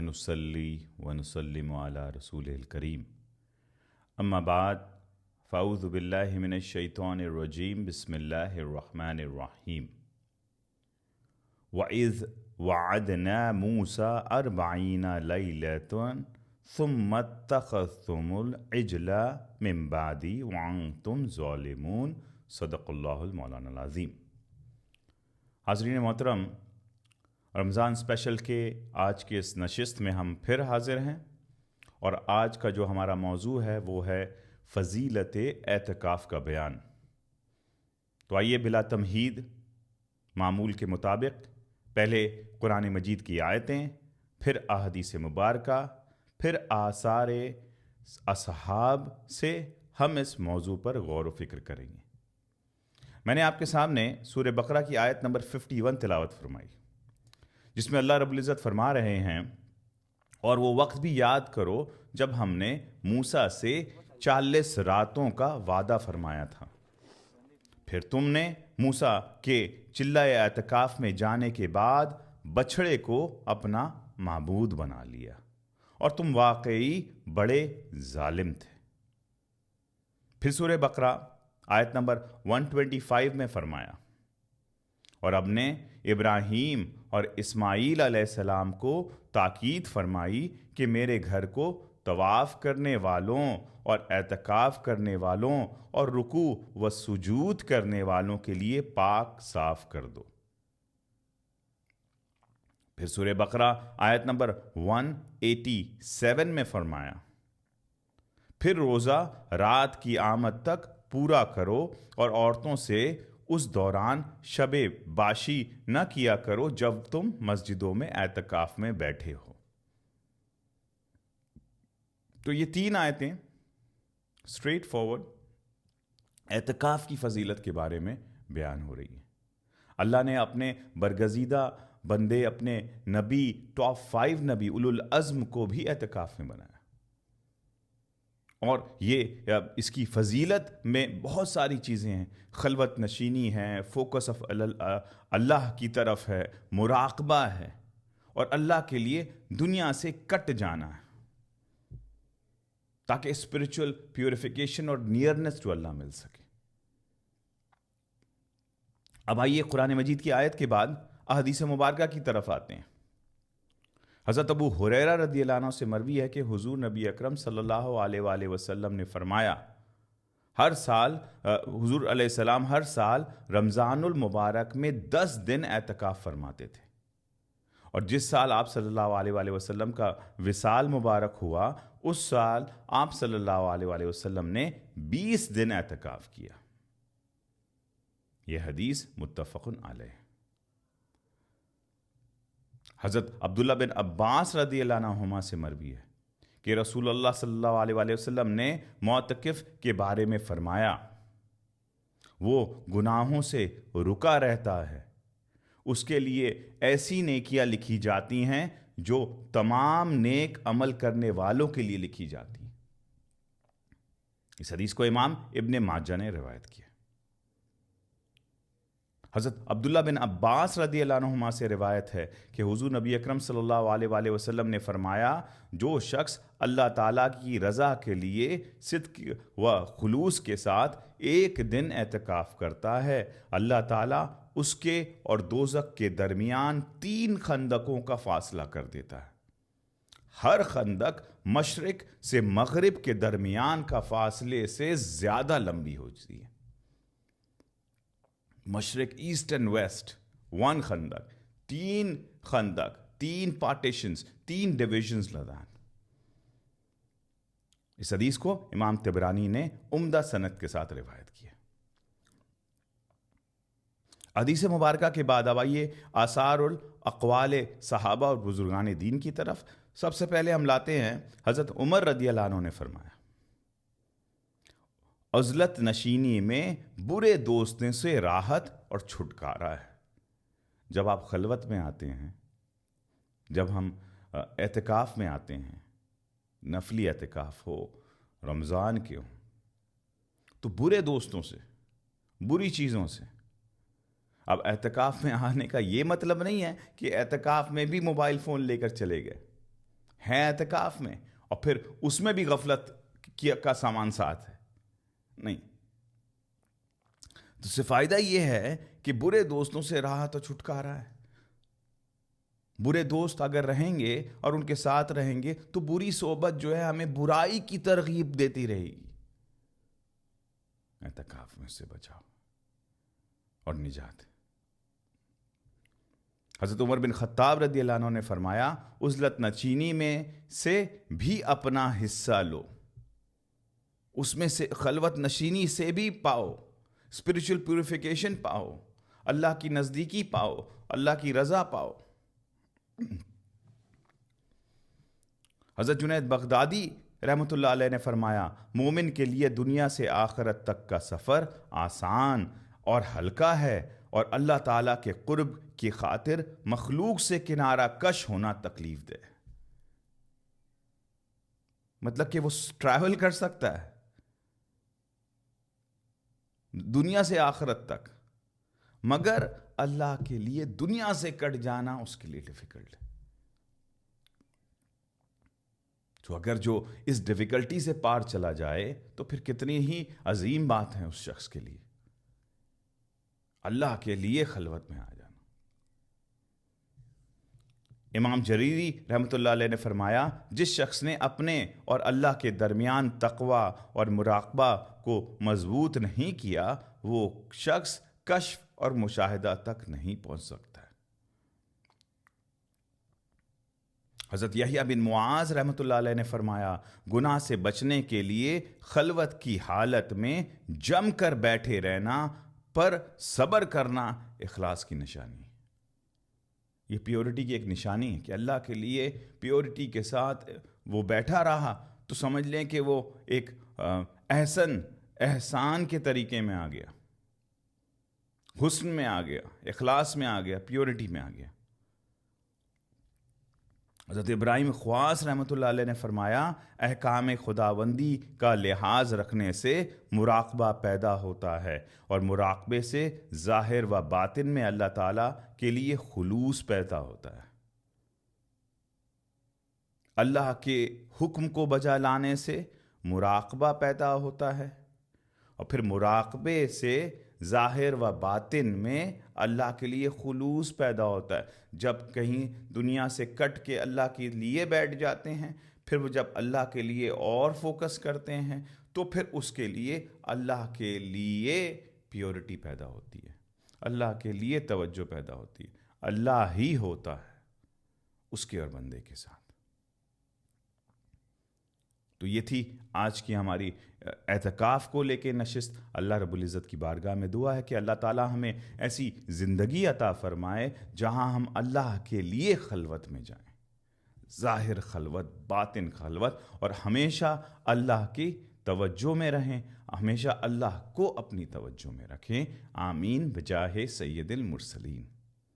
ونصلي ونسلم على رسوله الكريم اما بعد فاعوذ بالله من الشيطان الرجيم بسم الله الرحمن الرحيم وإذ وعدنا موسى 40 ليلة ثم اتخذتم العجل من بعدي وأنتم ظالمون صدق اللہ المولانا العظیم۔ حاضرین محترم، رمضان اسپیشل کے آج کے اس نشست میں ہم پھر حاضر ہیں، اور آج کا جو ہمارا موضوع ہے وہ ہے فضیلت اعتکاف کا بیان۔ تو آئیے بلا تمہید معمول کے مطابق پہلے قرآن مجید کی آیتیں، پھر احادیث مبارکہ، پھر آثار اصحاب سے ہم اس موضوع پر غور و فکر کریں گے۔ میں نے آپ کے سامنے سورہ بقرہ کی آیت نمبر 51 تلاوت فرمائی، جس میں اللہ رب العزت فرما رہے ہیں، اور وہ وقت بھی یاد کرو جب ہم نے موسیٰ سے 40 راتوں کا وعدہ فرمایا تھا، پھر تم نے موسیٰ کے چلہ اعتکاف میں جانے کے بعد بچھڑے کو اپنا معبود بنا لیا، اور تم واقعی بڑے ظالم تھے۔ پھر سورہ بقرہ آیت نمبر 125 میں فرمایا، اور اب نے ابراہیم اور اسماعیل علیہ السلام کو تاکید فرمائی کہ میرے گھر کو طواف کرنے والوں اور اعتکاف کرنے والوں اور رکوع و سجود کرنے والوں کے لیے پاک صاف کر دو۔ پھر سورہ بقرہ آیت نمبر 187 میں فرمایا، پھر روزہ رات کی آمد تک پورا کرو، اور عورتوں سے اس دوران شب باشی نہ کیا کرو جب تم مسجدوں میں اعتکاف میں بیٹھے ہو۔ تو یہ 3 آیتیں اسٹریٹ فارورڈ اعتکاف کی فضیلت کے بارے میں بیان ہو رہی ہیں۔ اللہ نے اپنے برگزیدہ بندے، اپنے نبی، ٹاپ 5 نبی اولو العزم کو بھی اعتکاف میں بنایا، اور یہ اس کی فضیلت میں بہت ساری چیزیں ہیں۔ خلوت نشینی ہے، فوکس آف اللہ کی طرف ہے، مراقبہ ہے، اور اللہ کے لیے دنیا سے کٹ جانا ہے تاکہ اسپرچول پیوریفیکیشن اور نیئرنس ٹو اللہ مل سکے۔ اب آئیے قرآن مجید کی آیت کے بعد احادیث مبارکہ کی طرف آتے ہیں۔ حضرت ابو ہریرہ رضی اللہ عنہ سے مروی ہے کہ حضور نبی اکرم صلی اللہ علیہ وآلہ وسلم نے فرمایا، ہر سال حضور علیہ السلام ہر سال رمضان المبارک میں 10 دن اعتکاف فرماتے تھے، اور جس سال آپ صلی اللہ علیہ وآلہ وسلم کا وصال مبارک ہوا، اس سال آپ صلی اللہ علیہ وآلہ وسلم نے 20 دن اعتکاف کیا۔ یہ حدیث متفق علیہ۔ حضرت عبداللہ بن عباس رضی اللہ عنہما سے مروی ہے کہ رسول اللہ صلی اللہ علیہ وآلہ وسلم نے معتکف کے بارے میں فرمایا، وہ گناہوں سے رکا رہتا ہے، اس کے لیے ایسی نیکیاں لکھی جاتی ہیں جو تمام نیک عمل کرنے والوں کے لیے لکھی جاتی ہیں۔ اس حدیث کو امام ابن ماجہ نے روایت کیا۔ حضرت عبداللہ بن عباس رضی اللہ عنہما سے روایت ہے کہ حضور نبی اکرم صلی اللہ علیہ وآلہ وسلم نے فرمایا، جو شخص اللہ تعالیٰ کی رضا کے لیے صدق و خلوص کے ساتھ 1 دن اعتکاف کرتا ہے، اللہ تعالیٰ اس کے اور دوزخ کے درمیان 3 خندقوں کا فاصلہ کر دیتا ہے۔ ہر خندق مشرق سے مغرب کے درمیان کا فاصلے سے زیادہ لمبی ہوتی ہے۔ مشرق، ایسٹ اینڈ ویسٹ 1 خندق، 3 خندق، 3 پارٹیشنز، 3 ڈویژنز لدان۔ اس حدیث کو امام طبرانی نے عمدہ سند کے ساتھ روایت کیا۔ حدیث مبارکہ کے بعد اب آئیے آثار الاقوال صحابہ اور بزرگان دین کی طرف۔ سب سے پہلے ہم لاتے ہیں حضرت عمر رضی اللہ عنہ نے فرمایا، عزلت نشینی میں برے دوستوں سے راحت اور چھٹکارا ہے۔ جب آپ خلوت میں آتے ہیں، جب ہم اعتکاف میں آتے ہیں، نفلی اعتکاف ہو، رمضان کے ہوں، تو برے دوستوں سے، بری چیزوں سے۔ اب اعتکاف میں آنے کا یہ مطلب نہیں ہے کہ اعتکاف میں بھی موبائل فون لے کر چلے گئے، ہے اعتکاف میں اور پھر اس میں بھی غفلت کا سامان ساتھ ہے، نہیں۔ تو اس سے فائدہ یہ ہے کہ برے دوستوں سے راحت و چھٹکارا ہے۔ برے دوست اگر رہیں گے اور ان کے ساتھ رہیں گے تو بری صحبت جو ہے ہمیں برائی کی ترغیب دیتی رہے گی۔ اعتکاف میں سے بچاؤ اور نجات۔ حضرت عمر بن خطاب رضی اللہ عنہ نے فرمایا، عزلت نشینی میں سے بھی اپنا حصہ لو، اس میں سے خلوت نشینی سے بھی پاؤ، اسپرچل پیوریفیکیشن پاؤ، اللہ کی نزدیکی پاؤ، اللہ کی رضا پاؤ۔ حضرت جنید بغدادی رحمۃ اللہ علیہ نے فرمایا، مومن کے لیے دنیا سے آخرت تک کا سفر آسان اور ہلکا ہے، اور اللہ تعالیٰ کے قرب کی خاطر مخلوق سے کنارہ کش ہونا تکلیف دہ۔ مطلب کہ وہ ٹریول کر سکتا ہے دنیا سے آخرت تک، مگر اللہ کے لیے دنیا سے کٹ جانا اس کے لیے ڈیفیکلٹ ہے۔ تو اگر جو اس ڈیفیکلٹی سے پار چلا جائے تو پھر کتنی ہی عظیم بات ہے اس شخص کے لیے، اللہ کے لیے خلوت میں آ جانا۔ امام جریری رحمۃ اللہ علیہ نے فرمایا، جس شخص نے اپنے اور اللہ کے درمیان تقوی اور مراقبہ کو مضبوط نہیں کیا، وہ شخص کشف اور مشاہدہ تک نہیں پہنچ سکتا ہے۔ حضرت یحییٰ بن معاذ رحمۃ اللہ علیہ نے فرمایا، گناہ سے بچنے کے لیے خلوت کی حالت میں جم کر بیٹھے رہنا پر صبر کرنا اخلاص کی نشانی ہے۔ یہ پیورٹی کی ایک نشانی ہے کہ اللہ کے لیے پیورٹی کے ساتھ وہ بیٹھا رہا تو سمجھ لیں کہ وہ ایک احسان کے طریقے میں آ گیا، حسن میں آ گیا، اخلاص میں آ گیا، پیورٹی میں آ گیا۔ حضرت ابراہیم خواص رحمۃ اللہ علیہ نے فرمایا، احکام خداوندی کا لحاظ رکھنے سے مراقبہ پیدا ہوتا ہے، اور مراقبے سے ظاہر و باطن میں اللہ تعالیٰ کے لیے خلوص پیدا ہوتا ہے۔ اللہ کے حکم کو بجا لانے سے مراقبہ پیدا ہوتا ہے، اور پھر مراقبے سے ظاہر و باطن میں اللہ کے لیے خلوص پیدا ہوتا ہے۔ جب کہیں دنیا سے کٹ کے اللہ کے لیے بیٹھ جاتے ہیں، پھر وہ جب اللہ کے لیے اور فوکس کرتے ہیں تو پھر اس کے لیے اللہ کے لیے پیورٹی پیدا ہوتی ہے، اللہ کے لیے توجہ پیدا ہوتی ہے، اللہ ہی ہوتا ہے اس کے اور بندے کے ساتھ۔ تو یہ تھی آج کی ہماری اعتکاف کو لے کے نشست۔ اللہ رب العزت کی بارگاہ میں دعا ہے کہ اللہ تعالیٰ ہمیں ایسی زندگی عطا فرمائے جہاں ہم اللہ کے لیے خلوت میں جائیں، ظاہر خلوت، باطن خلوت، اور ہمیشہ اللہ کی توجہ میں رہیں، ہمیشہ اللہ کو اپنی توجہ میں رکھیں۔ آمین بجاہ سید المرسلین۔